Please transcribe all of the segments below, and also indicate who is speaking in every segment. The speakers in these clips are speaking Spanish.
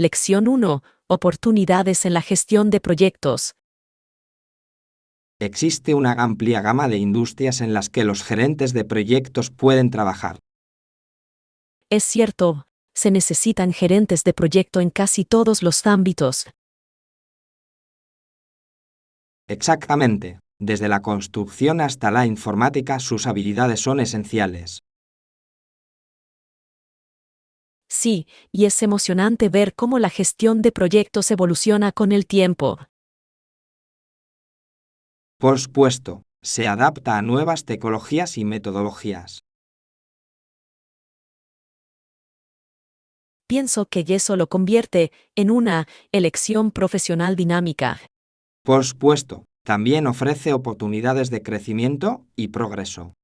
Speaker 1: Lección 1. Oportunidades en la gestión de proyectos.
Speaker 2: Existe una amplia gama de industrias en las que los gerentes de proyectos pueden trabajar.
Speaker 1: Es cierto, se necesitan gerentes de proyecto en casi todos los ámbitos.
Speaker 2: Exactamente. Desde la construcción hasta la informática, sus habilidades son esenciales.
Speaker 1: Sí, y es emocionante ver cómo la gestión de proyectos evoluciona con el tiempo.
Speaker 2: Por supuesto, se adapta a nuevas tecnologías y metodologías.
Speaker 1: Pienso que eso lo convierte en una elección profesional dinámica.
Speaker 2: Por supuesto, también ofrece oportunidades de crecimiento y progreso.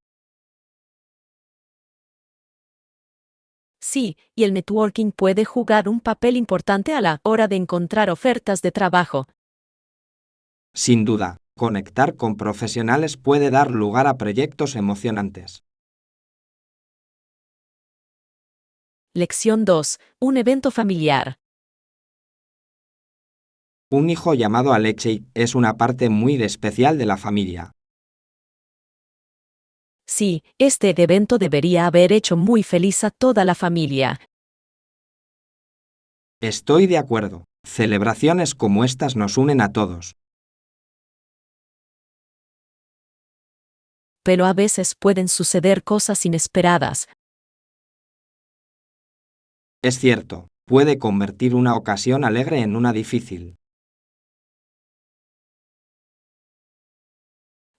Speaker 1: Sí, y el networking puede jugar un papel importante a la hora de encontrar ofertas de trabajo.
Speaker 2: Sin duda, conectar con profesionales puede dar lugar a proyectos emocionantes.
Speaker 1: Lección 2. Un evento familiar.
Speaker 2: Un hijo llamado Alexei es una parte muy especial de la familia.
Speaker 1: Sí, este evento debería haber hecho muy feliz a toda la familia.
Speaker 2: Estoy de acuerdo. Celebraciones como estas nos unen a todos.
Speaker 1: Pero a veces pueden suceder cosas inesperadas.
Speaker 2: Es cierto, puede convertir una ocasión alegre en una difícil.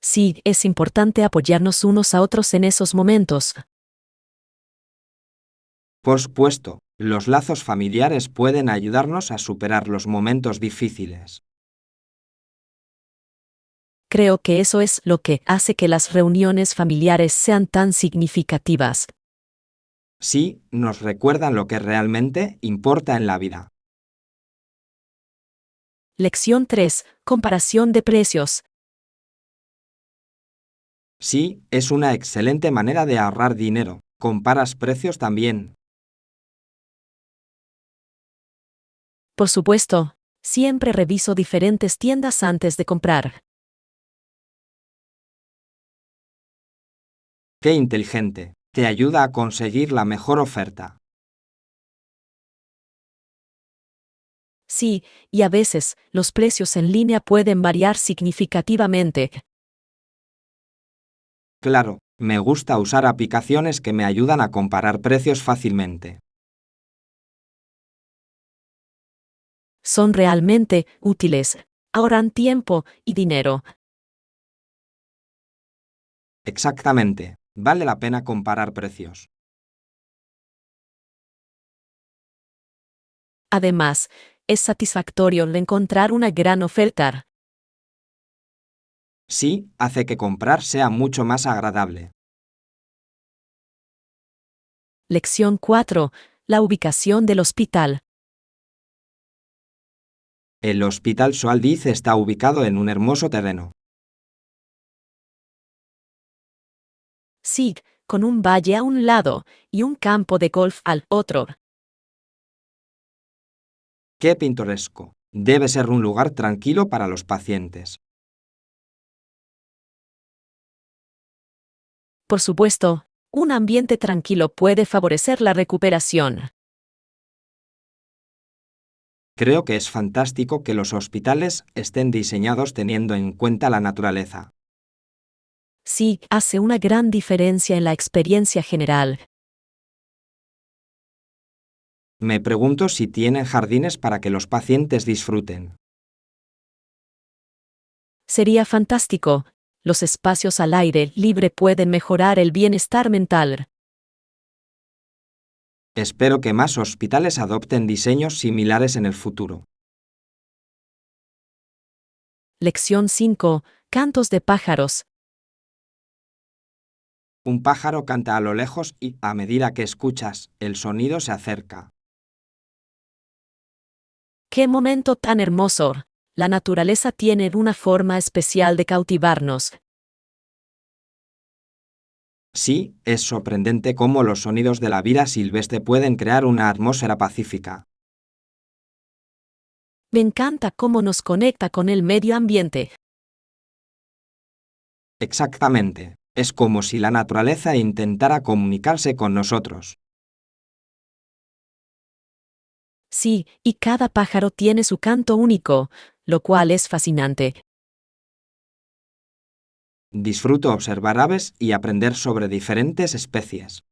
Speaker 1: Sí, es importante apoyarnos unos a otros en esos momentos.
Speaker 2: Por supuesto, los lazos familiares pueden ayudarnos a superar los momentos difíciles.
Speaker 1: Creo que eso es lo que hace que las reuniones familiares sean tan significativas.
Speaker 2: Sí, nos recuerdan lo que realmente importa en la vida.
Speaker 1: Lección 3. Comparación de precios.
Speaker 2: Sí, es una excelente manera de ahorrar dinero. Comparas precios también.
Speaker 1: Por supuesto, siempre reviso diferentes tiendas antes de comprar.
Speaker 2: ¡Qué inteligente! Te ayuda a conseguir la mejor oferta.
Speaker 1: Sí, y a veces, los precios en línea pueden variar significativamente.
Speaker 2: Claro, me gusta usar aplicaciones que me ayudan a comparar precios fácilmente.
Speaker 1: Son realmente útiles. Ahorran tiempo y dinero.
Speaker 2: Exactamente, vale la pena comparar precios.
Speaker 1: Además, es satisfactorio encontrar una gran oferta.
Speaker 2: Sí, hace que comprar sea mucho más agradable.
Speaker 1: Lección 4. La ubicación del hospital.
Speaker 2: El Hospital Soaldiz está ubicado en un hermoso terreno.
Speaker 1: Sí, con un valle a un lado y un campo de golf al otro.
Speaker 2: ¡Qué pintoresco! Debe ser un lugar tranquilo para los pacientes.
Speaker 1: Por supuesto, un ambiente tranquilo puede favorecer la recuperación.
Speaker 2: Creo que es fantástico que los hospitales estén diseñados teniendo en cuenta la naturaleza.
Speaker 1: Sí, hace una gran diferencia en la experiencia general.
Speaker 2: Me pregunto si tienen jardines para que los pacientes disfruten.
Speaker 1: Sería fantástico. Los espacios al aire libre pueden mejorar el bienestar mental.
Speaker 2: Espero que más hospitales adopten diseños similares en el futuro.
Speaker 1: Lección 5. Cantos de pájaros.
Speaker 2: Un pájaro canta a lo lejos y, a medida que escuchas, el sonido se acerca.
Speaker 1: ¡Qué momento tan hermoso! La naturaleza tiene una forma especial de cautivarnos.
Speaker 2: Sí, es sorprendente cómo los sonidos de la vida silvestre pueden crear una atmósfera pacífica.
Speaker 1: Me encanta cómo nos conecta con el medio ambiente.
Speaker 2: Exactamente. Es como si la naturaleza intentara comunicarse con nosotros.
Speaker 1: Sí, y cada pájaro tiene su canto único, lo cual es fascinante.
Speaker 2: Disfruto observar aves y aprender sobre diferentes especies.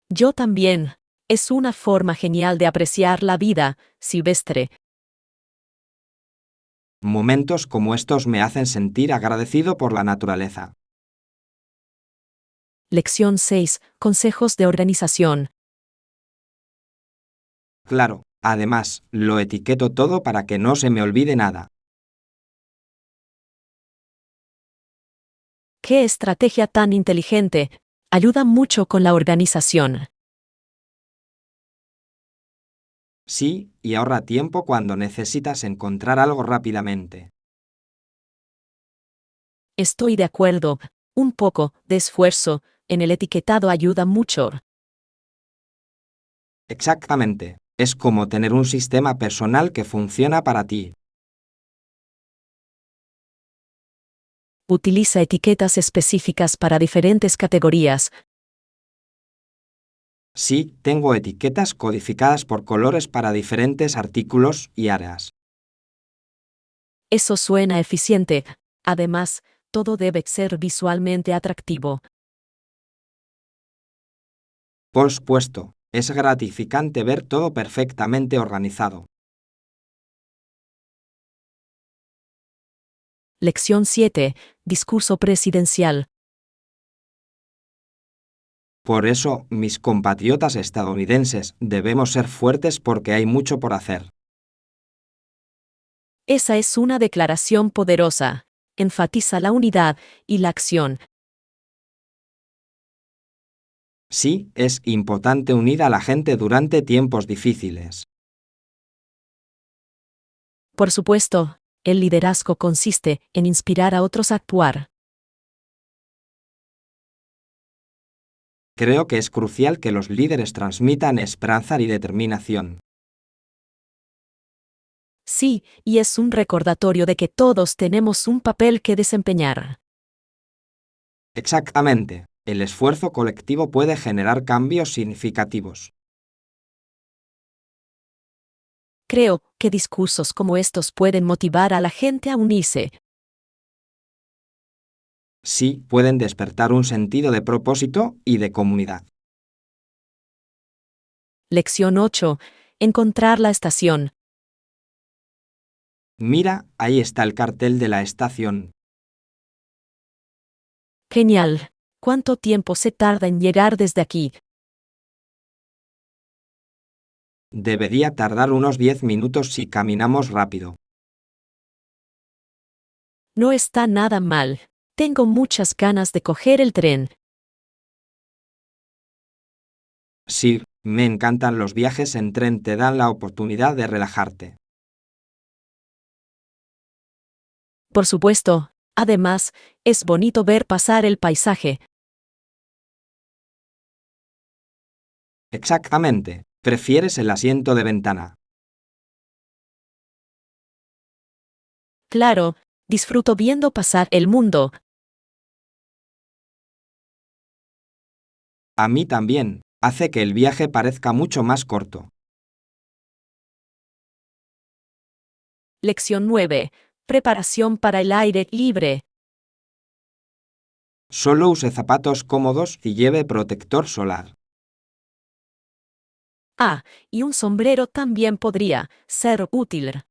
Speaker 1: Yo también. Es una forma genial de apreciar la vida silvestre.
Speaker 2: Momentos como estos me hacen sentir agradecido por la naturaleza.
Speaker 1: Lección 6. Consejos de organización.
Speaker 2: Claro, además, lo etiqueto todo para que no se me olvide nada.
Speaker 1: ¡Qué estrategia tan inteligente! Ayuda mucho con la organización.
Speaker 2: Sí, y ahorra tiempo cuando necesitas encontrar algo rápidamente.
Speaker 1: Estoy de acuerdo. Un poco de esfuerzo en el etiquetado ayuda mucho.
Speaker 2: Exactamente. Es como tener un sistema personal que funciona para ti.
Speaker 1: Utiliza etiquetas específicas para diferentes categorías.
Speaker 2: Sí, tengo etiquetas codificadas por colores para diferentes artículos y áreas.
Speaker 1: Eso suena eficiente. Además, todo debe ser visualmente atractivo.
Speaker 2: Por supuesto, es gratificante ver todo perfectamente organizado.
Speaker 1: Lección 7. Discurso presidencial.
Speaker 2: Por eso, mis compatriotas estadounidenses, debemos ser fuertes porque hay mucho por hacer.
Speaker 1: Esa es una declaración poderosa. Enfatiza la unidad y la acción.
Speaker 2: Sí, es importante unir a la gente durante tiempos difíciles.
Speaker 1: Por supuesto, el liderazgo consiste en inspirar a otros a actuar.
Speaker 2: Creo que es crucial que los líderes transmitan esperanza y determinación.
Speaker 1: Sí, y es un recordatorio de que todos tenemos un papel que desempeñar.
Speaker 2: Exactamente. El esfuerzo colectivo puede generar cambios significativos.
Speaker 1: Creo que discursos como estos pueden motivar a la gente a unirse.
Speaker 2: Sí, pueden despertar un sentido de propósito y de comunidad.
Speaker 1: Lección 8. Encontrar la estación.
Speaker 2: Mira, ahí está el cartel de la estación.
Speaker 1: Genial. ¿Cuánto tiempo se tarda en llegar desde aquí?
Speaker 2: Debería tardar unos 10 minutos si caminamos rápido.
Speaker 1: No está nada mal. Tengo muchas ganas de coger el tren.
Speaker 2: Sí, me encantan los viajes en tren, te dan la oportunidad de relajarte.
Speaker 1: Por supuesto. Además, es bonito ver pasar el paisaje.
Speaker 2: Exactamente. ¿Prefieres el asiento de ventana?
Speaker 1: Claro, disfruto viendo pasar el mundo.
Speaker 2: A mí también. Hace que el viaje parezca mucho más corto.
Speaker 1: Lección 9. Preparación para el aire libre.
Speaker 2: Solo use zapatos cómodos y lleve protector solar.
Speaker 1: Ah, y un sombrero también podría ser útil.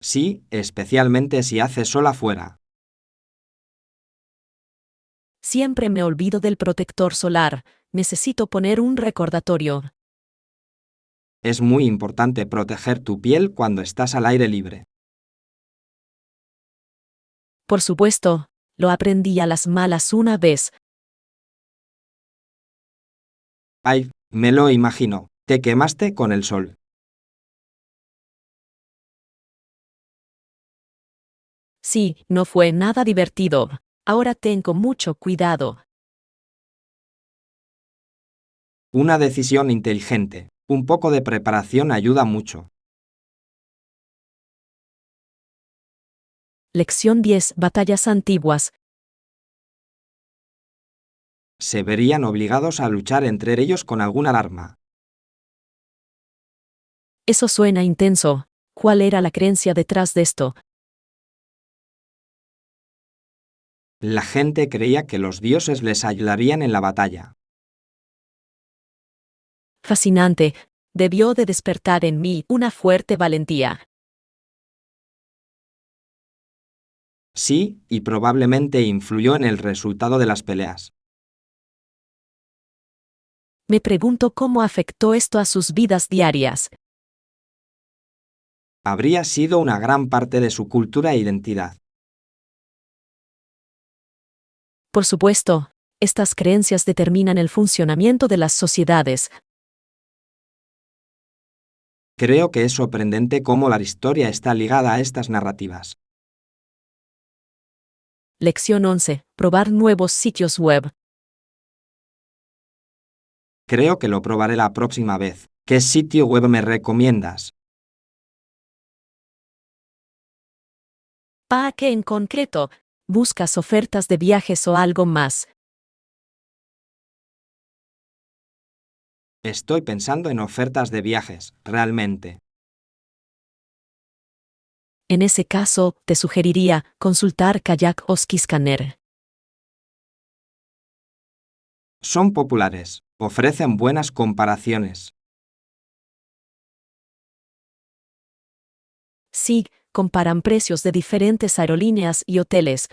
Speaker 2: Sí, especialmente si hace sol afuera.
Speaker 1: Siempre me olvido del protector solar. Necesito poner un recordatorio.
Speaker 2: Es muy importante proteger tu piel cuando estás al aire libre.
Speaker 1: Por supuesto, lo aprendí a las malas una vez.
Speaker 2: Ay, me lo imagino. Te quemaste con el sol.
Speaker 1: Sí, no fue nada divertido. Ahora tengo mucho cuidado.
Speaker 2: Una decisión inteligente. Un poco de preparación ayuda mucho.
Speaker 1: Lección 10. Batallas antiguas.
Speaker 2: Se verían obligados a luchar entre ellos con alguna arma.
Speaker 1: Eso suena intenso. ¿Cuál era la creencia detrás de esto?
Speaker 2: La gente creía que los dioses les ayudarían en la batalla.
Speaker 1: Fascinante. Debió de despertar en mí una fuerte valentía.
Speaker 2: Sí, y probablemente influyó en el resultado de las peleas.
Speaker 1: Me pregunto cómo afectó esto a sus vidas diarias.
Speaker 2: Habría sido una gran parte de su cultura e identidad.
Speaker 1: Por supuesto, estas creencias determinan el funcionamiento de las sociedades.
Speaker 2: Creo que es sorprendente cómo la historia está ligada a estas narrativas.
Speaker 1: Lección 11. Probar nuevos sitios web.
Speaker 2: Creo que lo probaré la próxima vez. ¿Qué sitio web me recomiendas?
Speaker 1: ¿Para qué en concreto? ¿Buscas ofertas de viajes o algo más?
Speaker 2: Estoy pensando en ofertas de viajes, realmente.
Speaker 1: En ese caso, te sugeriría consultar Kayak o Skiscanner.
Speaker 2: Son populares, ofrecen buenas comparaciones.
Speaker 1: Sí, comparan precios de diferentes aerolíneas y hoteles.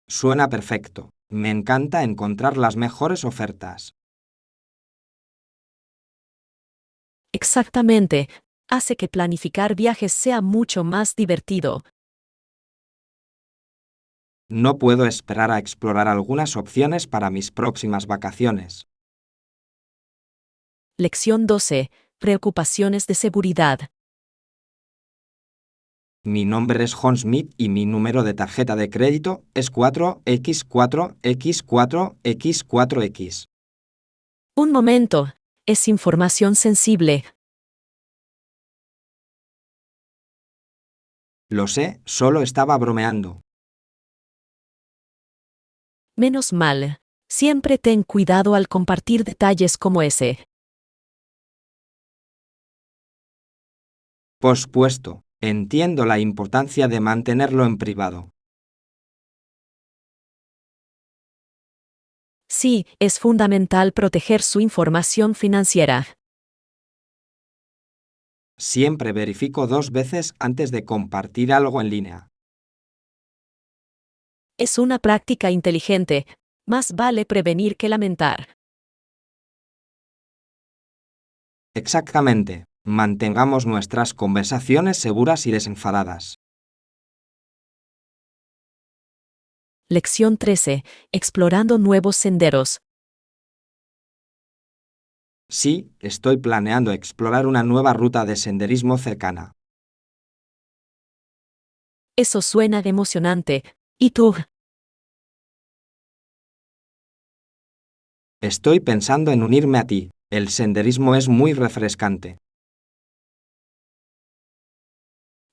Speaker 2: Suena perfecto. Me encanta encontrar las mejores ofertas.
Speaker 1: Exactamente. Hace que planificar viajes sea mucho más divertido.
Speaker 2: No puedo esperar a explorar algunas opciones para mis próximas vacaciones.
Speaker 1: Lección 12. Preocupaciones de seguridad.
Speaker 2: Mi nombre es John Smith y mi número de tarjeta de crédito es 4X4X4X4X.
Speaker 1: Un momento. Es información sensible.
Speaker 2: Lo sé, solo estaba bromeando.
Speaker 1: Menos mal. Siempre ten cuidado al compartir detalles como ese.
Speaker 2: Por supuesto, entiendo la importancia de mantenerlo en privado.
Speaker 1: Sí, es fundamental proteger su información financiera.
Speaker 2: Siempre verifico 2 veces antes de compartir algo en línea.
Speaker 1: Es una práctica inteligente. Más vale prevenir que lamentar.
Speaker 2: Exactamente. Mantengamos nuestras conversaciones seguras y desenfadadas.
Speaker 1: Lección 13. Explorando nuevos senderos.
Speaker 2: Sí, estoy planeando explorar una nueva ruta de senderismo cercana.
Speaker 1: Eso suena emocionante. ¿Y tú?
Speaker 2: Estoy pensando en unirme a ti. El senderismo es muy refrescante.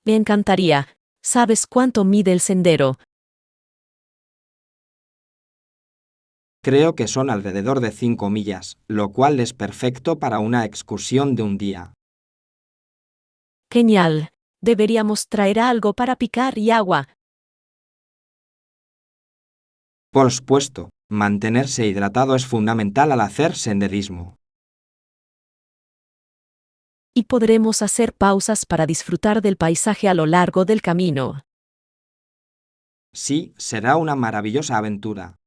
Speaker 1: Me encantaría. ¿Sabes cuánto mide el sendero?
Speaker 2: Creo que son alrededor de 5 millas, lo cual es perfecto para una excursión de un día.
Speaker 1: Genial. Deberíamos traer algo para picar y agua.
Speaker 2: Por supuesto, mantenerse hidratado es fundamental al hacer senderismo.
Speaker 1: Y podremos hacer pausas para disfrutar del paisaje a lo largo del camino.
Speaker 2: Sí, será una maravillosa aventura.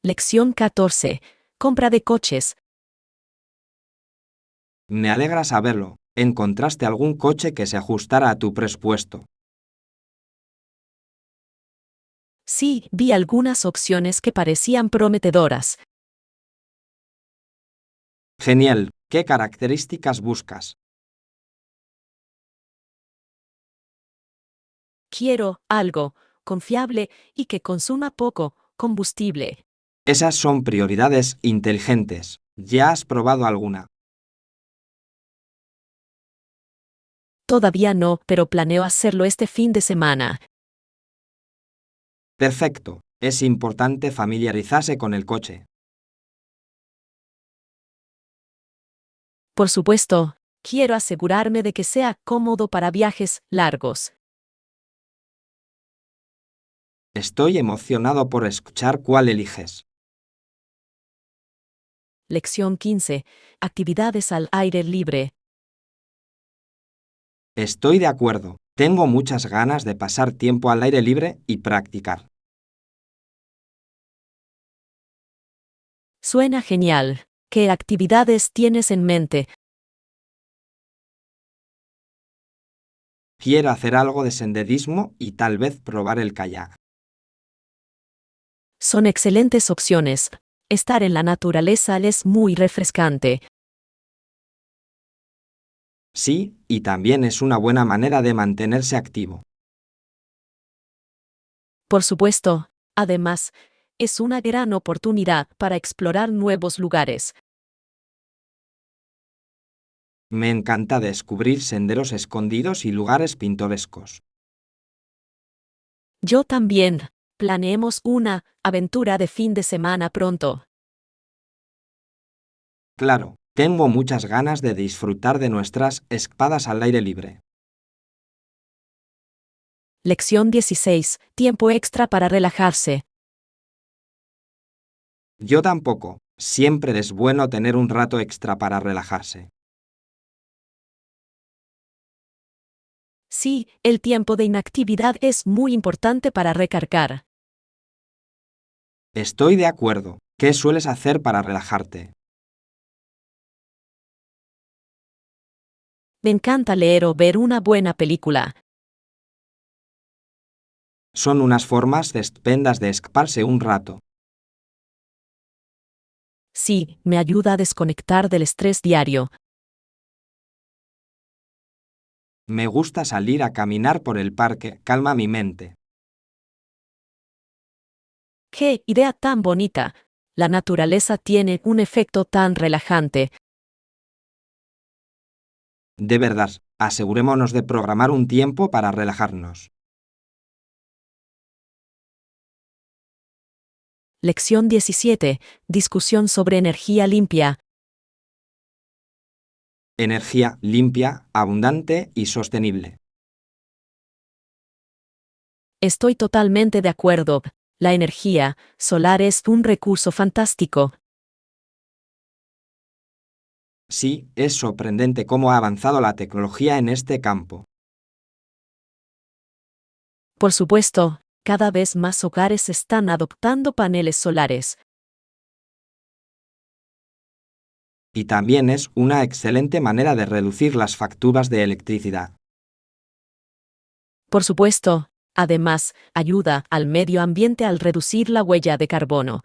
Speaker 1: Lección 14. Compra de coches.
Speaker 2: Me alegra saberlo. ¿Encontraste algún coche que se ajustara a tu presupuesto?
Speaker 1: Sí, vi algunas opciones que parecían prometedoras.
Speaker 2: Genial. ¿Qué características buscas?
Speaker 1: Quiero algo confiable y que consuma poco combustible.
Speaker 2: Esas son prioridades inteligentes. ¿Ya has probado alguna?
Speaker 1: Todavía no, pero planeo hacerlo este fin de semana.
Speaker 2: Perfecto. Es importante familiarizarse con el coche.
Speaker 1: Por supuesto, quiero asegurarme de que sea cómodo para viajes largos.
Speaker 2: Estoy emocionado por escuchar cuál eliges.
Speaker 1: Lección 15. Actividades al aire libre.
Speaker 2: Estoy de acuerdo. Tengo muchas ganas de pasar tiempo al aire libre y practicar.
Speaker 1: Suena genial. ¿Qué actividades tienes en mente?
Speaker 2: Quiero hacer algo de senderismo y tal vez probar el kayak.
Speaker 1: Son excelentes opciones. Estar en la naturaleza es muy refrescante.
Speaker 2: Sí, y también es una buena manera de mantenerse activo.
Speaker 1: Por supuesto, además, es una gran oportunidad para explorar nuevos lugares.
Speaker 2: Me encanta descubrir senderos escondidos y lugares pintorescos.
Speaker 1: Yo también. Planeemos una aventura de fin de semana pronto.
Speaker 2: Claro, tengo muchas ganas de disfrutar de nuestras escapadas al aire libre.
Speaker 1: Lección 16. Tiempo extra para relajarse.
Speaker 2: Yo tampoco. Siempre es bueno tener un rato extra para relajarse.
Speaker 1: Sí, el tiempo de inactividad es muy importante para recargar.
Speaker 2: Estoy de acuerdo. ¿Qué sueles hacer para relajarte?
Speaker 1: Me encanta leer o ver una buena película.
Speaker 2: Son unas formas estupendas de escaparse un rato.
Speaker 1: Sí, me ayuda a desconectar del estrés diario.
Speaker 2: Me gusta salir a caminar por el parque, calma mi mente.
Speaker 1: ¡Qué idea tan bonita! La naturaleza tiene un efecto tan relajante.
Speaker 2: De verdad, asegurémonos de programar un tiempo para relajarnos.
Speaker 1: Lección 17. Discusión sobre energía limpia.
Speaker 2: Energía limpia, abundante y sostenible.
Speaker 1: Estoy totalmente de acuerdo. La energía solar es un recurso fantástico.
Speaker 2: Sí, es sorprendente cómo ha avanzado la tecnología en este campo.
Speaker 1: Por supuesto, cada vez más hogares están adoptando paneles solares.
Speaker 2: Y también es una excelente manera de reducir las facturas de electricidad.
Speaker 1: Por supuesto, además, ayuda al medio ambiente al reducir la huella de carbono.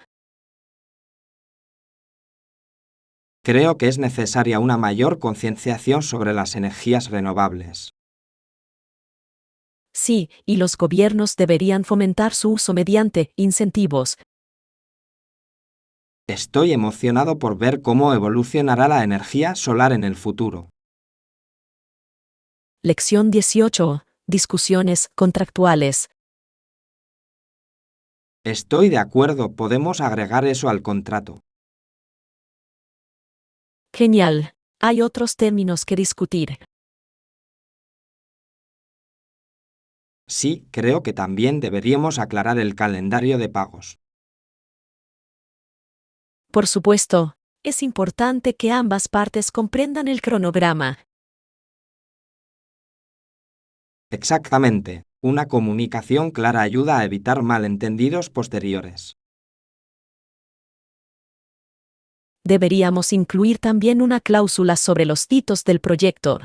Speaker 2: Creo que es necesaria una mayor concienciación sobre las energías renovables.
Speaker 1: Sí, y los gobiernos deberían fomentar su uso mediante incentivos.
Speaker 2: Estoy emocionado por ver cómo evolucionará la energía solar en el futuro.
Speaker 1: Lección 18. Discusiones contractuales.
Speaker 2: Estoy de acuerdo, podemos agregar eso al contrato.
Speaker 1: Genial. Hay otros términos que discutir.
Speaker 2: Sí, creo que también deberíamos aclarar el calendario de pagos.
Speaker 1: Por supuesto, es importante que ambas partes comprendan el cronograma.
Speaker 2: Exactamente. Una comunicación clara ayuda a evitar malentendidos posteriores.
Speaker 1: Deberíamos incluir también una cláusula sobre los hitos del proyecto.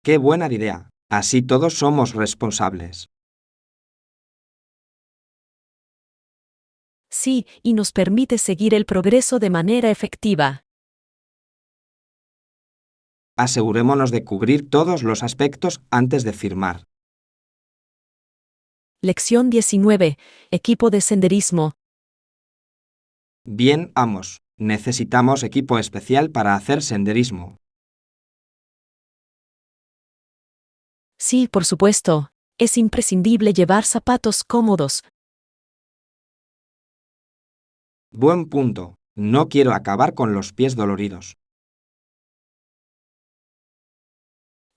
Speaker 2: ¡Qué buena idea! Así todos somos responsables.
Speaker 1: Sí, y nos permite seguir el progreso de manera efectiva.
Speaker 2: Asegurémonos de cubrir todos los aspectos antes de firmar.
Speaker 1: Lección 19. Equipo de senderismo.
Speaker 2: Bien, Amos. Necesitamos equipo especial para hacer senderismo.
Speaker 1: Sí, por supuesto. Es imprescindible llevar zapatos cómodos.
Speaker 2: Buen punto. No quiero acabar con los pies doloridos.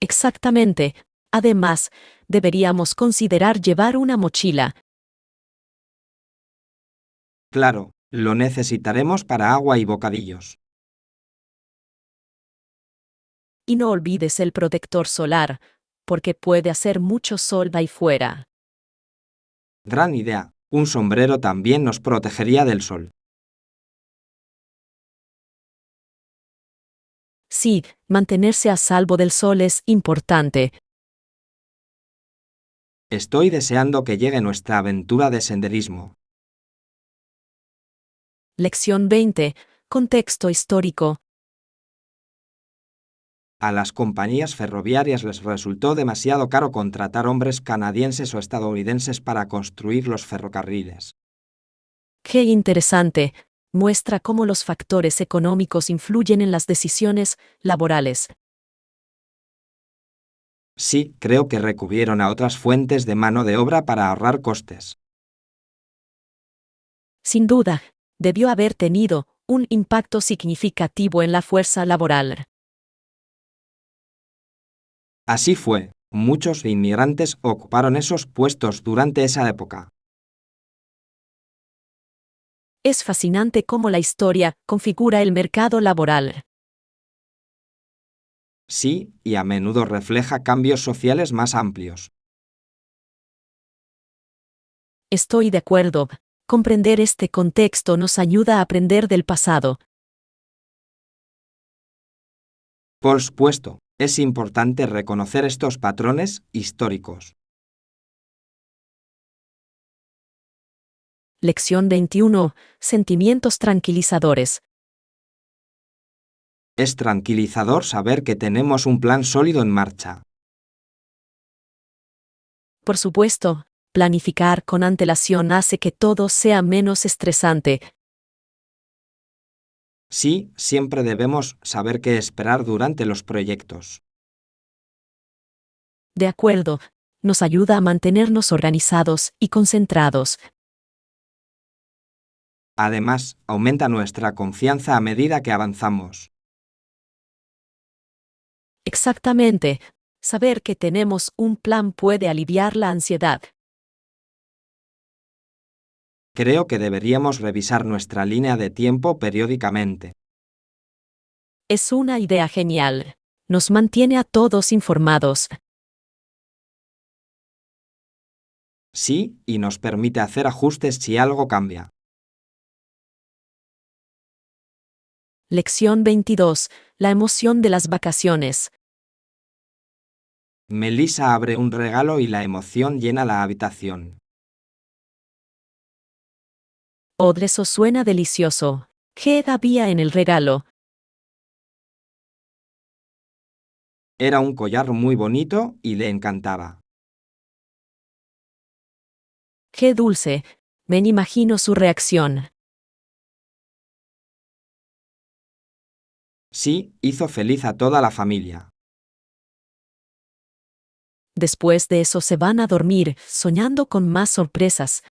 Speaker 1: Exactamente. Además, deberíamos considerar llevar una mochila.
Speaker 2: Claro, lo necesitaremos para agua y bocadillos.
Speaker 1: Y no olvides el protector solar, porque puede hacer mucho sol ahí fuera.
Speaker 2: Gran idea. Un sombrero también nos protegería del sol.
Speaker 1: Sí, mantenerse a salvo del sol es importante.
Speaker 2: Estoy deseando que llegue nuestra aventura de senderismo.
Speaker 1: Lección 20. Contexto histórico.
Speaker 2: A las compañías ferroviarias les resultó demasiado caro contratar hombres canadienses o estadounidenses para construir los ferrocarriles.
Speaker 1: Qué interesante. Muestra cómo los factores económicos influyen en las decisiones laborales.
Speaker 2: Sí, creo que recurrieron a otras fuentes de mano de obra para ahorrar costes.
Speaker 1: Sin duda, debió haber tenido un impacto significativo en la fuerza laboral.
Speaker 2: Así fue, muchos inmigrantes ocuparon esos puestos durante esa época.
Speaker 1: Es fascinante cómo la historia configura el mercado laboral.
Speaker 2: Sí, y a menudo refleja cambios sociales más amplios.
Speaker 1: Estoy de acuerdo. Comprender este contexto nos ayuda a aprender del pasado.
Speaker 2: Por supuesto, es importante reconocer estos patrones históricos.
Speaker 1: Lección 21. Sentimientos tranquilizadores.
Speaker 2: Es tranquilizador saber que tenemos un plan sólido en marcha.
Speaker 1: Por supuesto, planificar con antelación hace que todo sea menos estresante.
Speaker 2: Sí, siempre debemos saber qué esperar durante los proyectos.
Speaker 1: De acuerdo, nos ayuda a mantenernos organizados y concentrados.
Speaker 2: Además, aumenta nuestra confianza a medida que avanzamos.
Speaker 1: Exactamente. Saber que tenemos un plan puede aliviar la ansiedad.
Speaker 2: Creo que deberíamos revisar nuestra línea de tiempo periódicamente.
Speaker 1: Es una idea genial. Nos mantiene a todos informados.
Speaker 2: Sí, y nos permite hacer ajustes si algo cambia.
Speaker 1: Lección 22. La emoción de las vacaciones.
Speaker 2: Melissa abre un regalo y la emoción llena la habitación.
Speaker 1: Eso suena delicioso. ¿Qué había en el regalo?
Speaker 2: Era un collar muy bonito y le encantaba.
Speaker 1: ¡Qué dulce! Me imagino su reacción.
Speaker 2: Sí, hizo feliz a toda la familia.
Speaker 1: Después de eso se van a dormir, soñando con más sorpresas.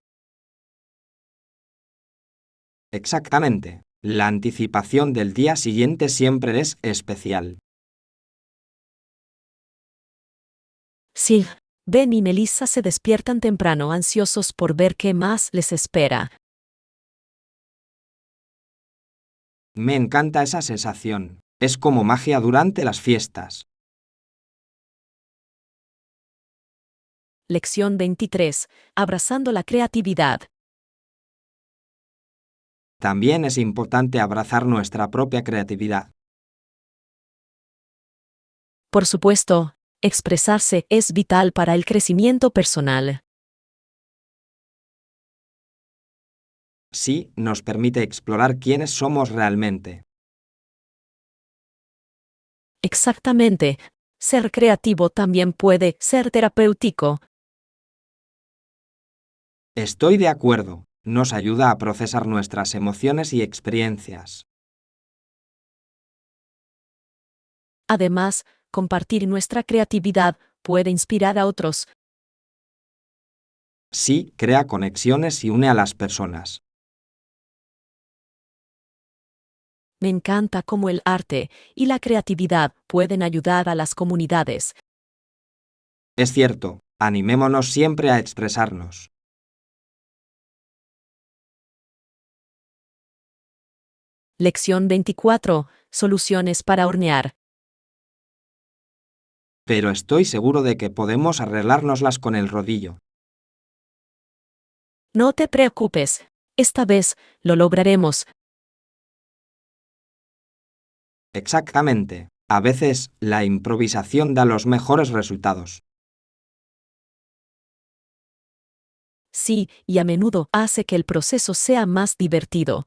Speaker 2: Exactamente. La anticipación del día siguiente siempre es especial.
Speaker 1: Sí, Ben y Melissa se despiertan temprano ansiosos por ver qué más les espera.
Speaker 2: Me encanta esa sensación. Es como magia durante las fiestas.
Speaker 1: Lección 23. Abrazando la creatividad.
Speaker 2: También es importante abrazar nuestra propia creatividad.
Speaker 1: Por supuesto, expresarse es vital para el crecimiento personal.
Speaker 2: Sí, nos permite explorar quiénes somos realmente.
Speaker 1: Exactamente. Ser creativo también puede ser terapéutico.
Speaker 2: Estoy de acuerdo. Nos ayuda a procesar nuestras emociones y experiencias.
Speaker 1: Además, compartir nuestra creatividad puede inspirar a otros.
Speaker 2: Sí, crea conexiones y une a las personas.
Speaker 1: Me encanta cómo el arte y la creatividad pueden ayudar a las comunidades.
Speaker 2: Es cierto, animémonos siempre a expresarnos.
Speaker 1: Lección 24. Soluciones para hornear.
Speaker 2: Pero estoy seguro de que podemos arreglárnoslas con el rodillo.
Speaker 1: No te preocupes. Esta vez lo lograremos.
Speaker 2: Exactamente. A veces, la improvisación da los mejores resultados.
Speaker 1: Sí, y a menudo hace que el proceso sea más divertido.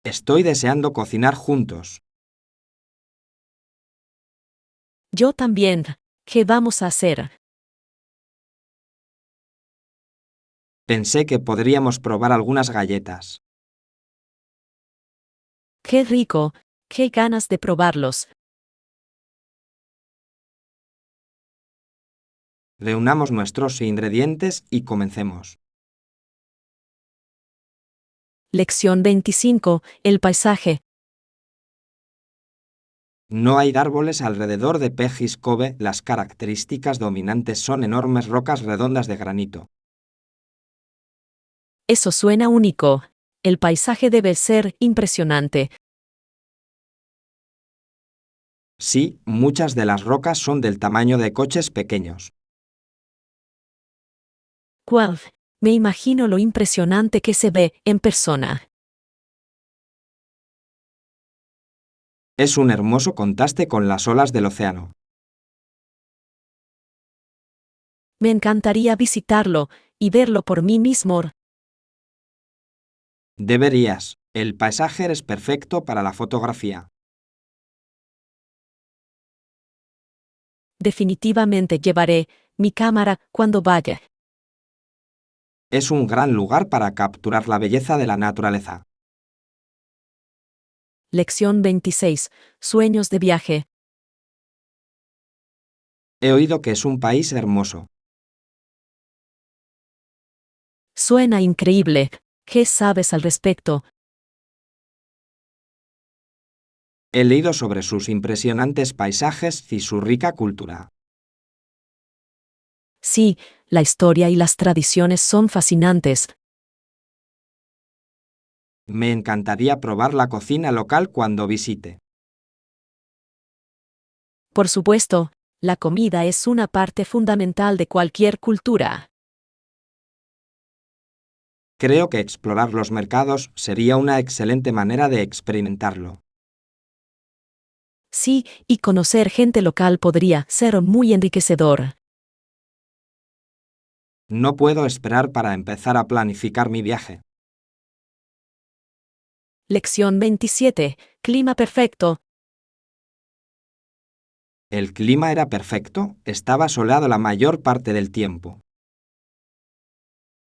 Speaker 2: Estoy deseando cocinar juntos.
Speaker 1: Yo también. ¿Qué vamos a hacer?
Speaker 2: Pensé que podríamos probar algunas galletas.
Speaker 1: ¡Qué rico! ¡Qué ganas de probarlos!
Speaker 2: Reunamos nuestros ingredientes y comencemos.
Speaker 1: Lección 25. El paisaje.
Speaker 2: No hay árboles alrededor de Pegis Cove, las características dominantes son enormes rocas redondas de granito.
Speaker 1: Eso suena único. El paisaje debe ser impresionante.
Speaker 2: Sí, muchas de las rocas son del tamaño de coches pequeños.
Speaker 1: ¡Guau! Me imagino lo impresionante que se ve en persona.
Speaker 2: Es un hermoso contraste con las olas del océano.
Speaker 1: Me encantaría visitarlo y verlo por mí mismo.
Speaker 2: Deberías. El paisaje es perfecto para la fotografía.
Speaker 1: Definitivamente llevaré mi cámara cuando vaya.
Speaker 2: Es un gran lugar para capturar la belleza de la naturaleza.
Speaker 1: Lección 26. Sueños de viaje.
Speaker 2: He oído que es un país hermoso.
Speaker 1: Suena increíble. ¿Qué sabes al respecto?
Speaker 2: He leído sobre sus impresionantes paisajes y su rica cultura.
Speaker 1: Sí, la historia y las tradiciones son fascinantes.
Speaker 2: Me encantaría probar la cocina local cuando visite.
Speaker 1: Por supuesto, la comida es una parte fundamental de cualquier cultura.
Speaker 2: Creo que explorar los mercados sería una excelente manera de experimentarlo.
Speaker 1: Sí, y conocer gente local podría ser muy enriquecedor.
Speaker 2: No puedo esperar para empezar a planificar mi viaje.
Speaker 1: Lección 27. Clima perfecto.
Speaker 2: El clima era perfecto, estaba soleado la mayor parte del tiempo.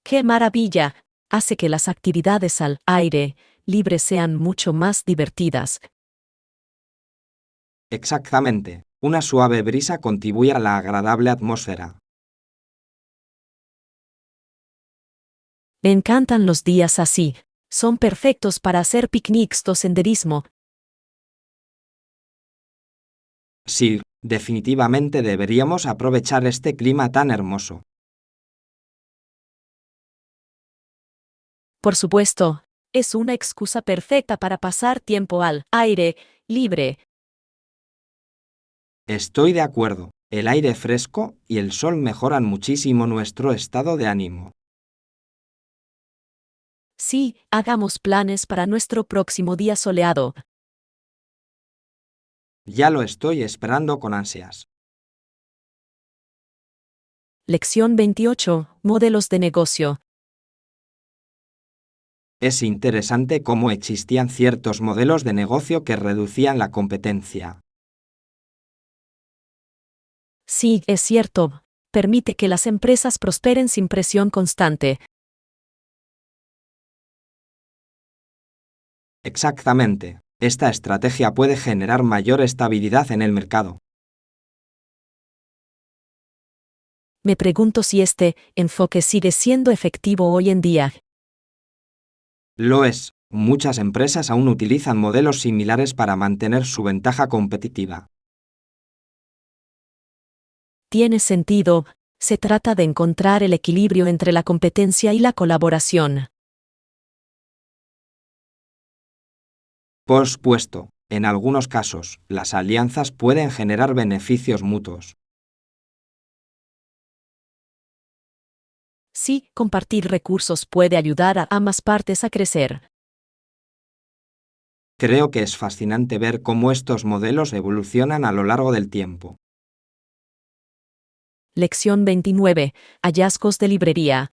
Speaker 1: ¡Qué maravilla! Hace que las actividades al aire libre sean mucho más divertidas.
Speaker 2: Exactamente, una suave brisa contribuye a la agradable atmósfera.
Speaker 1: Me encantan los días así. Son perfectos para hacer picnics o senderismo.
Speaker 2: Sí, definitivamente deberíamos aprovechar este clima tan hermoso.
Speaker 1: Por supuesto, es una excusa perfecta para pasar tiempo al aire libre.
Speaker 2: Estoy de acuerdo, el aire fresco y el sol mejoran muchísimo nuestro estado de ánimo.
Speaker 1: Sí, hagamos planes para nuestro próximo día soleado.
Speaker 2: Ya lo estoy esperando con ansias.
Speaker 1: Lección 28. Modelos de negocio.
Speaker 2: Es interesante cómo existían ciertos modelos de negocio que reducían la competencia.
Speaker 1: Sí, es cierto. Permite que las empresas prosperen sin presión constante.
Speaker 2: Exactamente. Esta estrategia puede generar mayor estabilidad en el mercado.
Speaker 1: Me pregunto si este enfoque sigue siendo efectivo hoy en día.
Speaker 2: Lo es. Muchas empresas aún utilizan modelos similares para mantener su ventaja competitiva.
Speaker 1: Tiene sentido. Se trata de encontrar el equilibrio entre la competencia y la colaboración.
Speaker 2: Por supuesto, en algunos casos, las alianzas pueden generar beneficios mutuos.
Speaker 1: Sí, compartir recursos puede ayudar a ambas partes a crecer.
Speaker 2: Creo que es fascinante ver cómo estos modelos evolucionan a lo largo del tiempo.
Speaker 1: Lección 29. Hallazgos de librería.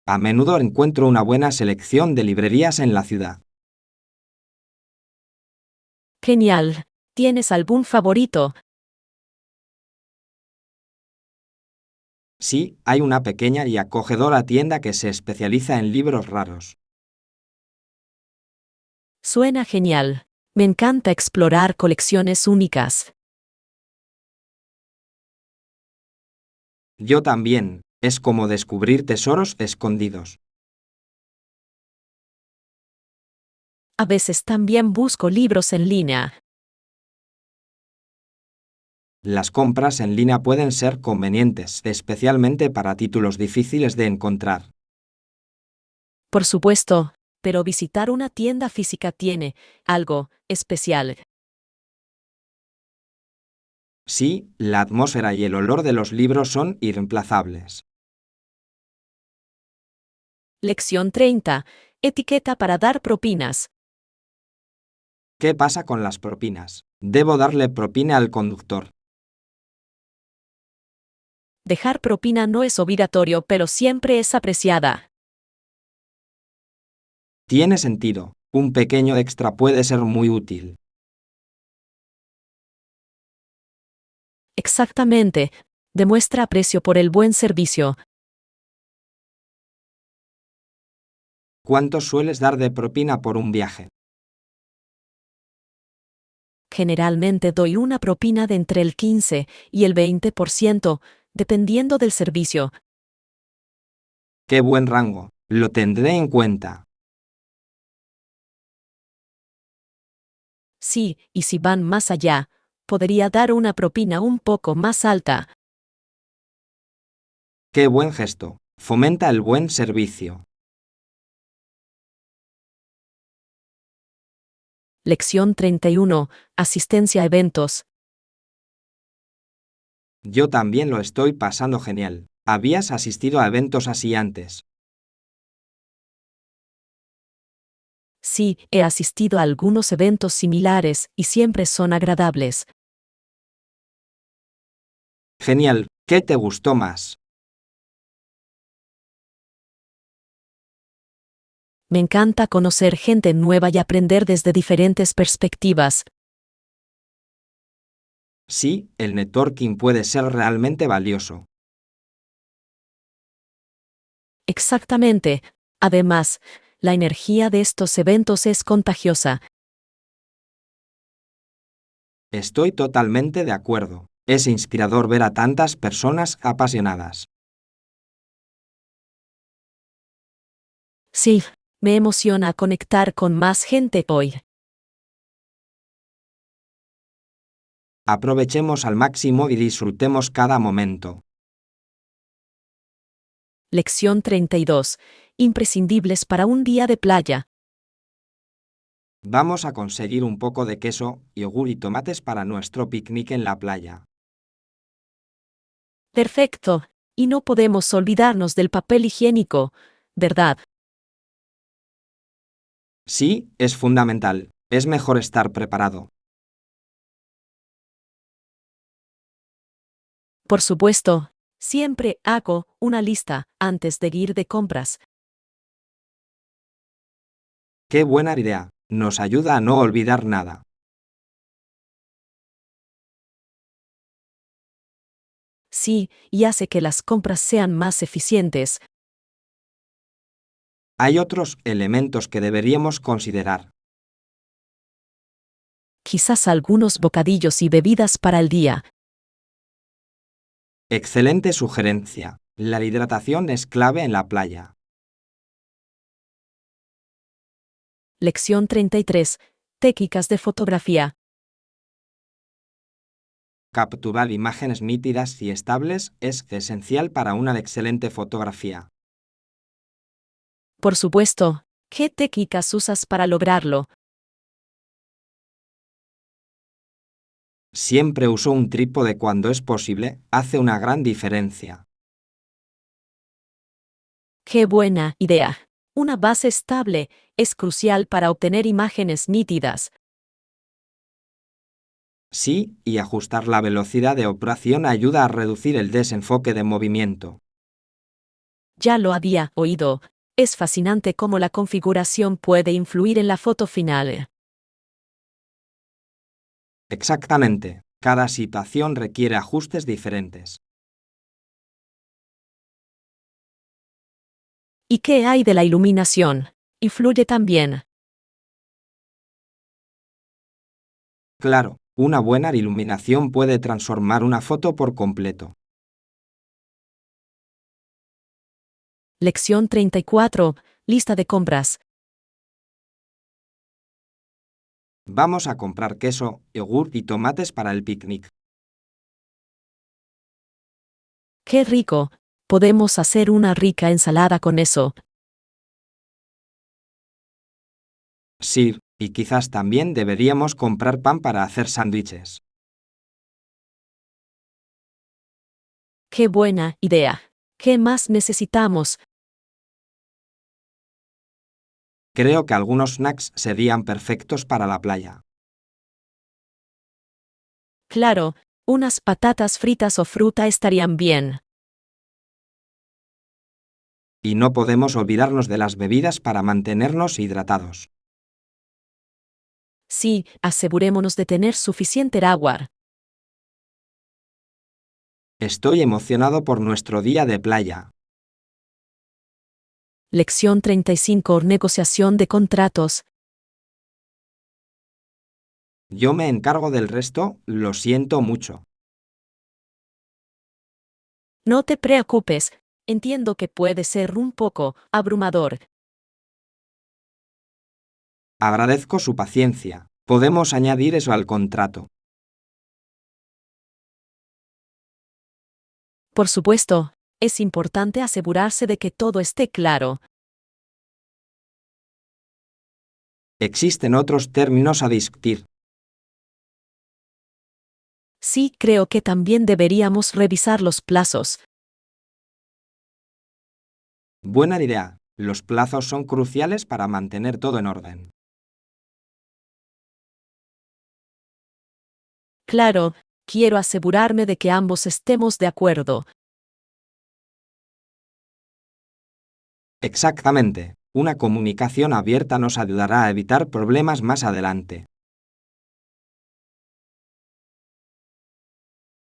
Speaker 2: A menudo encuentro una buena selección de librerías en la ciudad.
Speaker 1: Genial. ¿Tienes algún favorito?
Speaker 2: Sí, hay una pequeña y acogedora tienda que se especializa en libros raros.
Speaker 1: Suena genial. Me encanta explorar colecciones únicas.
Speaker 2: Yo también, es como descubrir tesoros escondidos.
Speaker 1: A veces también busco libros en línea.
Speaker 2: Las compras en línea pueden ser convenientes, especialmente para títulos difíciles de encontrar.
Speaker 1: Por supuesto, pero visitar una tienda física tiene algo especial.
Speaker 2: Sí, la atmósfera y el olor de los libros son irreemplazables.
Speaker 1: Lección 30. Etiqueta para dar propinas.
Speaker 2: ¿Qué pasa con las propinas? Debo darle propina al conductor.
Speaker 1: Dejar propina no es obligatorio, pero siempre es apreciada.
Speaker 2: Tiene sentido. Un pequeño extra puede ser muy útil.
Speaker 1: Exactamente. Demuestra aprecio por el buen servicio.
Speaker 2: ¿Cuánto sueles dar de propina por un viaje?
Speaker 1: Generalmente doy una propina de entre el 15 y el 20%, dependiendo del servicio.
Speaker 2: ¡Qué buen rango! Lo tendré en cuenta.
Speaker 1: Sí, y si van más allá, podría dar una propina un poco más alta.
Speaker 2: ¡Qué buen gesto! Fomenta el buen servicio.
Speaker 1: Lección 31. Asistencia a eventos.
Speaker 2: Yo también lo estoy pasando genial. ¿Habías asistido a eventos así antes?
Speaker 1: Sí, he asistido a algunos eventos similares y siempre son agradables.
Speaker 2: Genial. ¿Qué te gustó más?
Speaker 1: Me encanta conocer gente nueva y aprender desde diferentes perspectivas.
Speaker 2: Sí, el networking puede ser realmente valioso.
Speaker 1: Exactamente. Además, la energía de estos eventos es contagiosa.
Speaker 2: Estoy totalmente de acuerdo. Es inspirador ver a tantas personas apasionadas.
Speaker 1: Sí, me emociona conectar con más gente hoy.
Speaker 2: Aprovechemos al máximo y disfrutemos cada momento.
Speaker 1: Lección 32. Imprescindibles para un día de playa.
Speaker 2: Vamos a conseguir un poco de queso, yogur y tomates para nuestro picnic en la playa.
Speaker 1: Perfecto. Y no podemos olvidarnos del papel higiénico, ¿verdad?
Speaker 2: Sí, es fundamental. Es mejor estar preparado.
Speaker 1: Por supuesto. Siempre hago una lista antes de ir de compras.
Speaker 2: ¡Qué buena idea! Nos ayuda a no olvidar nada.
Speaker 1: Sí, y hace que las compras sean más eficientes.
Speaker 2: Hay otros elementos que deberíamos considerar.
Speaker 1: Quizás algunos bocadillos y bebidas para el día.
Speaker 2: Excelente sugerencia. La hidratación es clave en la playa.
Speaker 1: Lección 33. Técnicas de fotografía.
Speaker 2: Capturar imágenes nítidas y estables es esencial para una excelente fotografía.
Speaker 1: Por supuesto, ¿qué técnicas usas para lograrlo?
Speaker 2: Siempre uso un trípode cuando es posible, hace una gran diferencia.
Speaker 1: ¡Qué buena idea! Una base estable es crucial para obtener imágenes nítidas.
Speaker 2: Sí, y ajustar la velocidad de operación ayuda a reducir el desenfoque de movimiento.
Speaker 1: Ya lo había oído. Es fascinante cómo la configuración puede influir en la foto final.
Speaker 2: Exactamente. Cada situación requiere ajustes diferentes.
Speaker 1: ¿Y qué hay de la iluminación? ¿Influye también?
Speaker 2: Claro, una buena iluminación puede transformar una foto por completo.
Speaker 1: Lección 34. Lista de compras.
Speaker 2: Vamos a comprar queso, yogur y tomates para el picnic.
Speaker 1: ¡Qué rico! Podemos hacer una rica ensalada con eso.
Speaker 2: Sí, y quizás también deberíamos comprar pan para hacer sándwiches.
Speaker 1: ¡Qué buena idea! ¿Qué más necesitamos?
Speaker 2: Creo que algunos snacks serían perfectos para la playa.
Speaker 1: Claro, unas patatas fritas o fruta estarían bien.
Speaker 2: Y no podemos olvidarnos de las bebidas para mantenernos hidratados.
Speaker 1: Sí, asegurémonos de tener suficiente agua.
Speaker 2: Estoy emocionado por nuestro día de playa.
Speaker 1: Lección 35. Negociación de contratos.
Speaker 2: Yo me encargo del resto, lo siento mucho.
Speaker 1: No te preocupes, entiendo que puede ser un poco abrumador.
Speaker 2: Agradezco su paciencia. Podemos añadir eso al contrato.
Speaker 1: Por supuesto, es importante asegurarse de que todo esté claro.
Speaker 2: Existen otros términos a discutir.
Speaker 1: Sí, creo que también deberíamos revisar los plazos.
Speaker 2: Buena idea. Los plazos son cruciales para mantener todo en orden.
Speaker 1: Claro, quiero asegurarme de que ambos estemos de acuerdo.
Speaker 2: Exactamente. Una comunicación abierta nos ayudará a evitar problemas más adelante.